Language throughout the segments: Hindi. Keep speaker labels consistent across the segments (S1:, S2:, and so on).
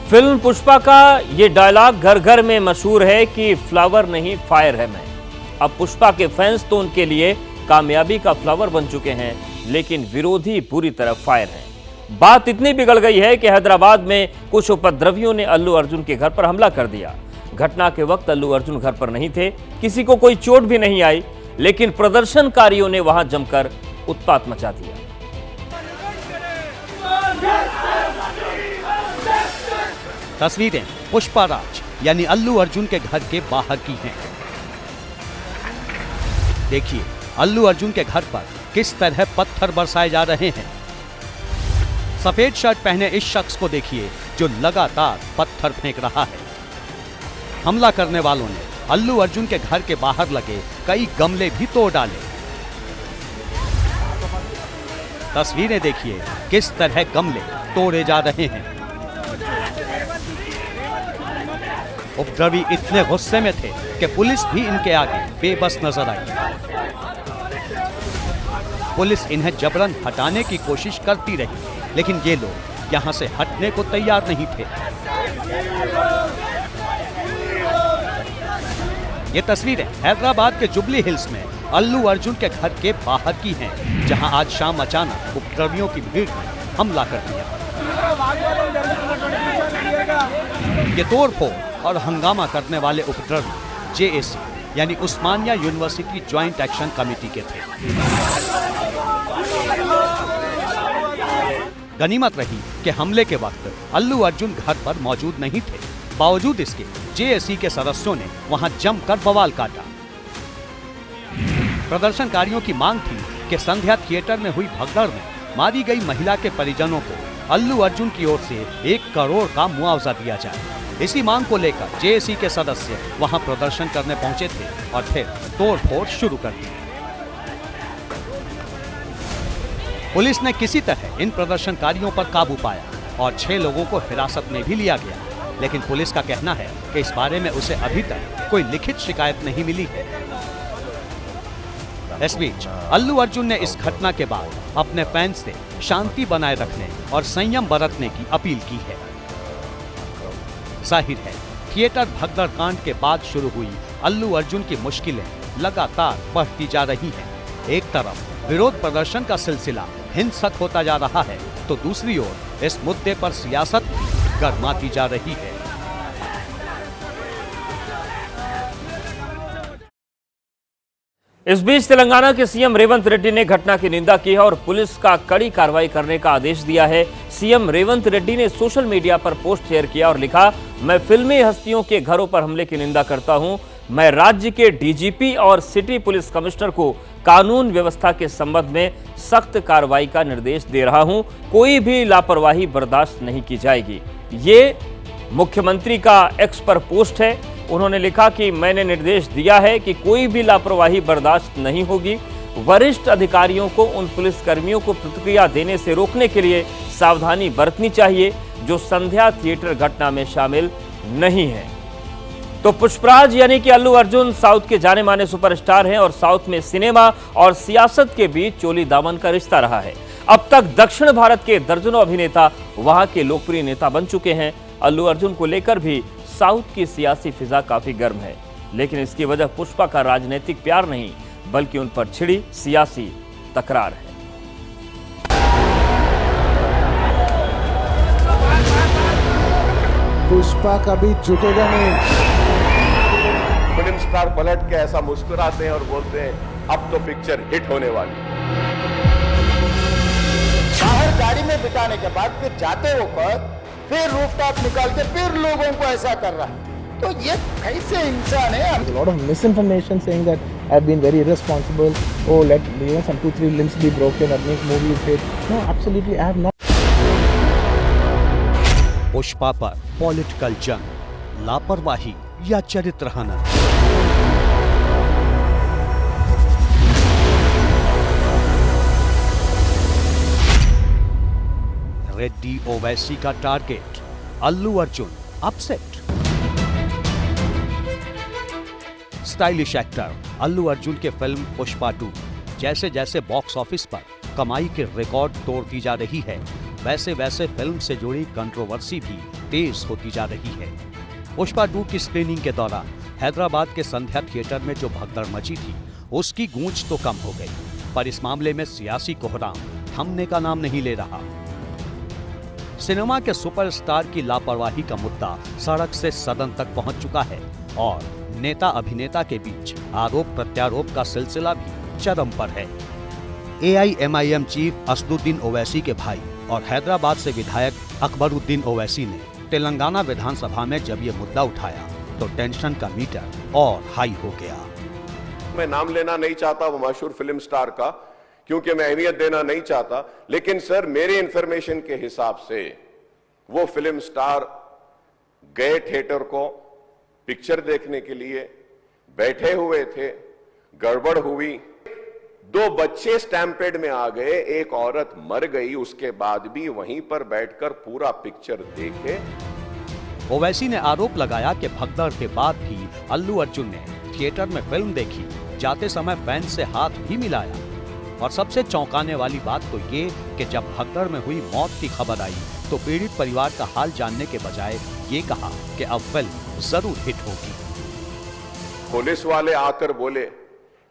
S1: फिल्म पुष्पा का ये डायलॉग घर घर में मशहूर है कि फ्लावर नहीं फायर है मैं। अब पुष्पा के फैंस तो उनके लिए कामयाबी का फ्लावर बन चुके हैं, लेकिन विरोधी पूरी तरह फायर हैं। बात इतनी बिगड़ गई है कि हैदराबाद में कुछ उपद्रवियों ने अल्लू अर्जुन के घर पर हमला कर दिया। घटना के वक्त अल्लू अर्जुन घर पर नहीं थे, किसी को कोई चोट भी नहीं आई, लेकिन प्रदर्शनकारियों ने वहां जमकर उत्पात मचा दिया।
S2: तस्वीरें पुष्पा राज यानी अल्लू अर्जुन के घर के बाहर की हैं। देखिए अल्लू अर्जुन के घर पर किस तरह पत्थर बरसाए जा रहे हैं। सफेद शर्ट पहने इस शख्स को देखिए जो लगातार पत्थर फेंक रहा है। हमला करने वालों ने अल्लू अर्जुन के घर के बाहर लगे कई गमले भी तोड़ डाले। तस्वीरें देखिए किस तरह गमले तोड़े जा रहे हैं। उपद्रवी इतने गुस्से में थे कि पुलिस भी इनके आगे बेबस नजर आई। पुलिस इन्हें जबरन हटाने की कोशिश करती रही, लेकिन ये लोग यहां से हटने को तैयार नहीं थे। ये तस्वीरें हैदराबाद के जुबली हिल्स में अल्लू अर्जुन के घर के बाहर की हैं, जहां आज शाम अचानक उपद्रवियों की भीड़ ने हमला कर दिया। ये तोड़फोड़ और हंगामा करने वाले उपद्रवी जेएसी यानी उस्मानिया यूनिवर्सिटी ज्वाइंट एक्शन कमेटी के थे। गनीमत रही कि हमले के वक्त अल्लू अर्जुन घर पर मौजूद नहीं थे। बावजूद इसके जेएसी के सदस्यों ने वहां जमकर बवाल काटा। प्रदर्शनकारियों की मांग थी कि संध्या थिएटर में हुई भगदड़ में मारी गई महिला के परिजनों को अल्लू अर्जुन की ओर से 1 करोड़ का मुआवजा दिया जाए। इसी मांग को लेकर जेएसी के सदस्य वहां प्रदर्शन करने पहुंचे थे और फिर तोड़फोड़ शुरू कर दी। पुलिस ने किसी तरह इन प्रदर्शनकारियों पर काबू पाया और 6 लोगों को हिरासत में भी लिया गया, लेकिन पुलिस का कहना है कि इस बारे में उसे अभी तक कोई लिखित शिकायत नहीं मिली है। इस बीच अल्लू अर्जुन ने इस घटना के बाद अपने फैंस से शांति बनाए रखने और संयम बरतने की अपील की है। जाहिर है थिएटर भगदड़ कांड के बाद शुरू हुई अल्लू अर्जुन की मुश्किलें लगातार बढ़ती जा रही हैं। एक तरफ विरोध प्रदर्शन का सिलसिला हिंसक होता जा रहा है, तो दूसरी ओर इस मुद्दे पर सियासत गरमाती जा रही है।
S1: इस बीच तेलंगाना के सीएम रेवंत रेड्डी ने घटना की निंदा की है और पुलिस का कड़ी कार्रवाई करने का आदेश दिया है। सीएम रेवंत रेड्डी ने सोशल मीडिया पर पोस्ट शेयर किया और लिखा, मैं फिल्मी हस्तियों के घरों पर हमले की निंदा करता हूं। मैं राज्य के डीजीपी और सिटी पुलिस कमिश्नर को कानून व्यवस्था के संबंध में सख्त कार्रवाई का निर्देश दे रहा हूं। कोई भी लापरवाही बर्दाश्त नहीं की जाएगी। ये मुख्यमंत्री का एक्स पर पोस्ट है। उन्होंने लिखा कि मैंने निर्देश दिया है कि कोई भी लापरवाही बर्दाश्त नहीं होगी। वरिष्ठ अधिकारियों को उन पुलिसकर्मियों को प्रतिक्रिया देने से रोकने के लिए सावधानी बरतनी चाहिए जो संध्या थिएटर घटना में शामिल नहीं है। तो पुष्पराज यानी कि अल्लू अर्जुन साउथ के जाने माने सुपरस्टार हैं और साउथ में सिनेमा और सियासत के बीच चोली दामन का रिश्ता रहा है। अब तक दक्षिण भारत के दर्जनों अभिनेता वहां के लोकप्रिय नेता बन चुके हैं। अल्लू अर्जुन को लेकर भी साउथ की सियासी फिजा काफी गर्म है, लेकिन इसकी वजह पुष्पा का राजनीतिक प्यार नहीं बल्कि उन पर छिड़ी सियासी तकरार है।
S3: पुष्पा कभी झुकेगा नहीं।
S4: फिल्म स्टार पलट के ऐसा मुस्कुराते हैं और बोलते हैं अब तो पिक्चर हिट होने वाली।
S5: बाहर गाड़ी में बिठाने के बाद फिर जाते ऊपर फिर रूफटॉप निकाल के फिर लोगों को ऐसा कर रहा है, तो ये कैसे इंसान है?
S3: A lot of misinformation saying that I've been very irresponsible. Oh, let some 2-3 limbs be broken and make movie hit. No, absolutely, I have not.
S2: Pushpa पर पॉलिटिकल जंग, लापरवाही या चरित्र हनन। रेड्डी ओवैसी का target, Allu Arjun upset. Stylish actor Allu Arjun के फिल्म पुष्पा 2 जैसे जैसे बॉक्स ऑफिस पर कमाई के रिकॉर्ड तोड़ती जा रही है, वैसे वैसे फिल्म से जुड़ी कंट्रोवर्सी भी तेज होती जा रही है। पुष्पा 2 की स्क्रीनिंग के दौरान हैदराबाद के संध्या थिएटर में जो भगदड़ मची थी उसकी गूंज तो कम हो गई, पर इस मामले में सियासी कोहराम थमने का नाम नहीं ले रहा। सिनेमा के सुपरस्टार की लापरवाही का मुद्दा सड़क से सदन तक पहुंच चुका है और नेता अभिनेता के बीच आरोप प्रत्यारोप का सिलसिला भी चरम पर है। AIMIM चीफ असदुद्दीन ओवैसी के भाई और हैदराबाद से विधायक अकबरुद्दीन ओवैसी ने तेलंगाना विधानसभा में जब ये मुद्दा उठाया तो टेंशन का मीटर और हाई हो गया।
S4: मैं नाम लेना नहीं चाहता वो मशहूर फिल्म स्टार का, क्योंकि मैं अहमियत देना नहीं चाहता, लेकिन सर मेरे इंफॉर्मेशन के हिसाब से वो फिल्म स्टार गए थिएटर को पिक्चर देखने के लिए, बैठे हुए थे, गड़बड़ हुई, 2 बच्चे स्टैम्पेड में आ गए, एक औरत मर गई, उसके बाद भी वहीं पर बैठकर पूरा पिक्चर देखे।
S2: ओवैसी ने आरोप लगाया कि भगदड़ के बाद भी अल्लू अर्जुन ने थिएटर में फिल्म देखी, जाते समय फैन से हाथ भी मिलाया। और सबसे चौंकाने वाली बात तो ये कि जब भगदड़ में हुई मौत की खबर आई तो पीड़ित परिवार का हाल जानने के बजाय ये कहा कि अब फिल्म जरूर हिट होगी।
S4: पुलिस वाले आकर बोले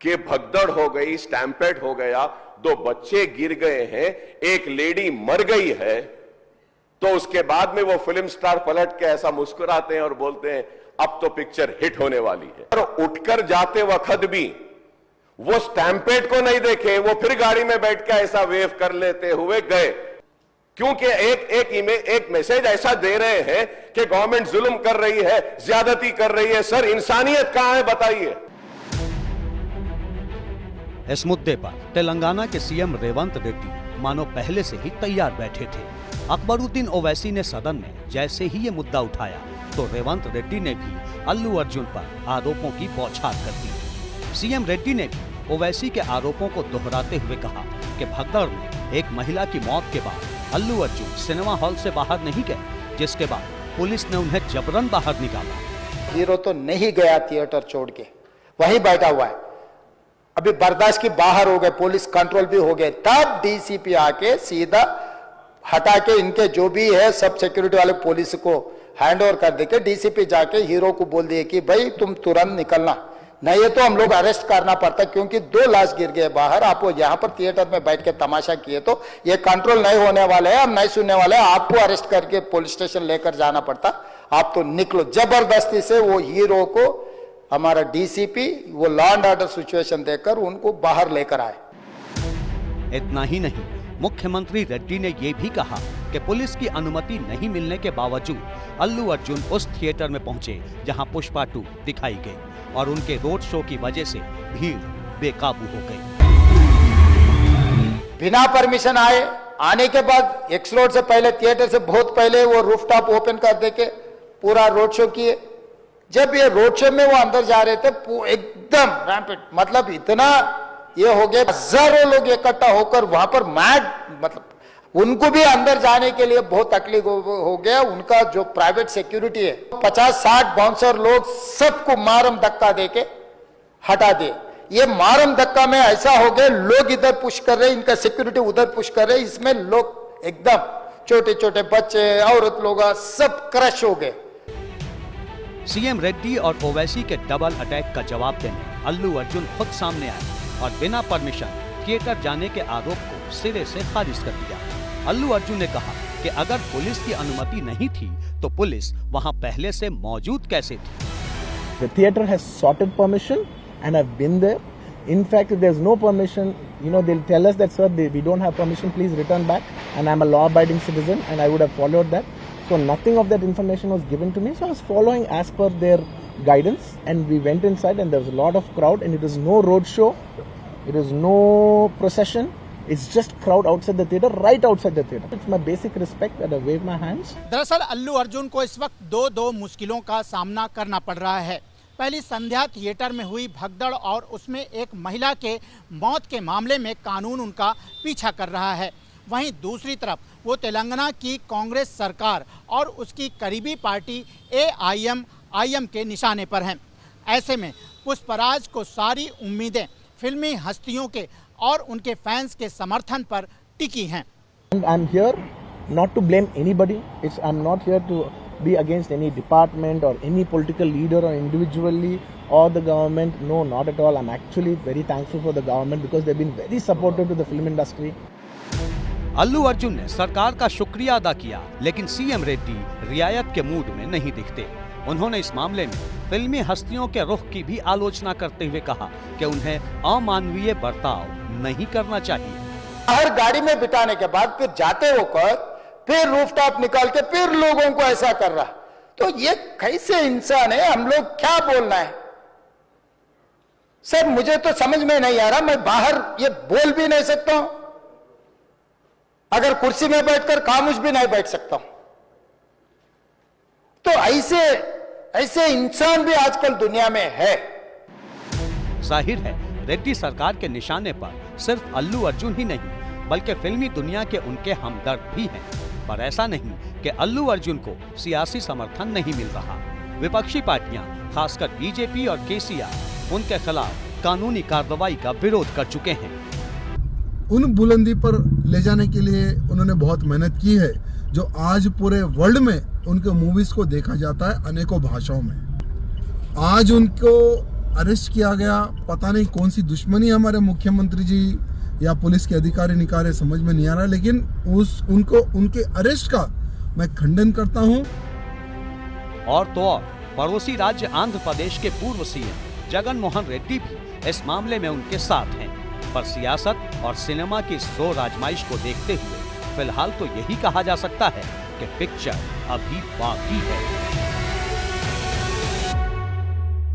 S4: कि भगदड़ हो गई, स्टैम्पेड हो गया, 2 बच्चे गिर गए हैं, एक लेडी मर गई है, तो उसके बाद में वो फिल्म स्टार पलट के ऐसा मुस्कुराते हैं और बोलते हैं अब तो पिक्चर हिट होने वाली है। और उठकर जाते वक्त भी वो स्टैम्पेड को नहीं देखे, वो फिर गाड़ी में बैठ के ऐसा वेव कर लेते हुए गए, क्योंकि एक मैसेज ऐसा दे रहे हैं कि गवर्नमेंट जुल्म कर रही है, ज्यादती कर रही है। सर इंसानियत कहां है बताइए।
S2: इस मुद्दे पर तेलंगाना के सीएम रेवंत रेड्डी मानो पहले से ही तैयार बैठे थे। अकबरुद्दीन ओवैसी ने सदन में जैसे ही ये मुद्दा उठाया तो रेवंत रेड्डी ने भी अल्लू अर्जुन पर आरोपों की बौछार कर दी। सीएम रेड्डी ने भी ओवैसी के आरोपों को दोहराते हुए कहा कि भगदड़ में एक महिला की मौत के बाद अल्लू अर्जुन सिनेमा हॉल से बाहर नहीं गए, जिसके बाद पुलिस ने उन्हें जबरन बाहर निकाला।
S5: हीरो तो नहीं गया थिएटर छोड़ के, वहीं बैठा हुआ है, अभी बर्दाश्त की बाहर हो गए, पुलिस कंट्रोल भी हो गए, तब डीसीपी आके सीधा हटा के इनके जो भी है सब सिक्योरिटी वाले पुलिस को हैंड ओवर कर देके डीसीपी जाके हीरो को बोल दिए कि भाई तुम तुरंत निकलना, नहीं तो हम लोग अरेस्ट करना पड़ता, क्योंकि 2 लाश गिर गए बाहर, आप वो यहाँ पर थिएटर में बैठ के तमाशा किए तो ये कंट्रोल नहीं होने वाले हैं, हम नहीं सुनने वाले हैं, आपको अरेस्ट करके पुलिस स्टेशन लेकर जाना पड़ता, आप तो निकलो। जबरदस्ती से वो हीरो को हमारा डीसीपी वो लॉ एंड ऑर्डर सिचुएशन देकर उनको बाहर लेकर आए।
S2: इतना ही नहीं, मुख्यमंत्री रेड्डी ने ये भी कहा कि पुलिस की अनुमति नहीं मिलने के बावजूद अल्लू अर्जुन उस थिएटर में पहुंचे जहां पुष्पा 2 दिखाई गई और उनके रोड शो की वजह से भीड़ बेकाबू हो गई।
S5: बिना परमिशन आने के बाद एक्स रोड से पहले, थिएटर से बहुत पहले वो रूफटॉप ओपन कर देके पूरा रोड शो किए। जब ये रोड शो में वो अंदर जा रहे थे एकदम रैंपेड, मतलब इतना ये हो गया, हजारों लोग इकट्ठा होकर वहां पर मैड, मतलब उनको भी अंदर जाने के लिए बहुत तकलीफ हो गया। उनका जो प्राइवेट सिक्योरिटी है 50-60 बाउंसर लोग सबको मारम धक्का देके हटा दिए। ये मारम धक्का में ऐसा हो गया, लोग इधर पुश कर रहे, इनका सिक्योरिटी उधर पुश कर रहे, इसमें लोग एकदम छोटे छोटे बच्चे, औरत लोग सब क्रश हो गए।
S2: सीएम रेड्डी और ओवैसी के डबल अटैक का जवाब देने अल्लू अर्जुन खुद सामने आए और बिना परमिशन थिएटर जाने के आरोप को सिरे से खारिज कर दिया। अल्लू अर्जुन ने कहा कि अगर पुलिस की अनुमति नहीं थी तो पुलिस वहां पहले से मौजूद कैसे थी।
S3: The theater has sought permission and I've been there. In fact, if there's no permission, they'll tell us that, sir, we don't have permission, please return back. And I'm a law-abiding citizen and I would have followed that. So nothing of that information was given to me. So I was following as per their guidance and we went inside and there was a lot of crowd and it was no road show. It was no procession. It's just crowd outside the theater, right outside the theater. It's my basic respect that I wave my hands.
S6: दरअसल अल्लू अर्जुन को इस वक्त दो मुश्किलों का सामना करना पड़ रहा है। पहली, संध्या थिएटर में हुई भगदड़ और उसमें एक महिला के मौत के मामले में कानून उनका पीछा कर रहा है। वहीं दूसरी तरफ वो तेलंगाना की कांग्रेस सरकार और उसकी करीबी पार्टी AIMIM के निशाने पर हैं। ऐसे में पुष्पराज को सारी उम्मीदें फिल्मी हस्तियों के और उनके फैंस के समर्थन पर टिकी हैं।
S3: I'm here not to blame anybody. I'm not here to be against any department or any political leader or individually or the government. No, not at all. I'm actually very thankful for the government because they've been very supportive to the film industry.
S2: Allu Arjun ने सरकार का शुक्रिया अदा किया, लेकिन सीएम रेड्डी रियायत के मूड में नहीं दिखते। उन्होंने इस मामले में फिल्मी हस्तियों के रुख की भी आलोचना करते हुए कहा कि उन्हें अमानवीय बर्ताव नहीं करना चाहिए।
S5: हर गाड़ी में बिठाने के बाद फिर जाते होकर फिर रूफटॉप निकाल के फिर लोगों को ऐसा कर रहा, तो ये कैसे इंसान है? हम लोग क्या बोलना है सर? मुझे तो समझ में नहीं आ रहा। मैं बाहर ये बोल भी नहीं सकता हूं, अगर कुर्सी में बैठकर खामोश भी नहीं बैठ सकता हूं। तो ऐसे इंसान भी आजकल दुनिया में है।
S2: जाहिर है रेड्डी सरकार के निशाने पर सिर्फ अल्लू अर्जुन ही नहीं बल्कि फिल्मी दुनिया के उनके हमदर्द भी हैं। पर ऐसा नहीं कि अल्लू अर्जुन को सियासी समर्थन नहीं मिल रहा। विपक्षी पार्टियां खासकर बीजेपी और केसीआर उनके खिलाफ कानूनी कार्रवाई का विरोध कर चुके हैं।
S7: उन बुलंदी पर ले जाने के लिए उन्होंने बहुत मेहनत की है, जो आज पूरे वर्ल्ड में उनके मूवीज को देखा जाता है अनेकों भाषाओं में। आज उनको अरेस्ट किया गया, पता नहीं कौन सी दुश्मनी हमारे मुख्यमंत्री जी या पुलिस के अधिकारी निकाले, समझ में नहीं आ रहा, लेकिन उनके अरेस्ट का मैं खंडन करता हूं।
S2: और तो और पड़ोसी राज्य आंध्र प्रदेश के पूर्व सीएम जगन मोहन रेड्डी भी इस मामले में उनके साथ हैं। पर सियासत और सिनेमा की जोर आजमाइश को देखते हुए फिलहाल तो यही कहा जा सकता है कि पिक्चर अभी बाकी है।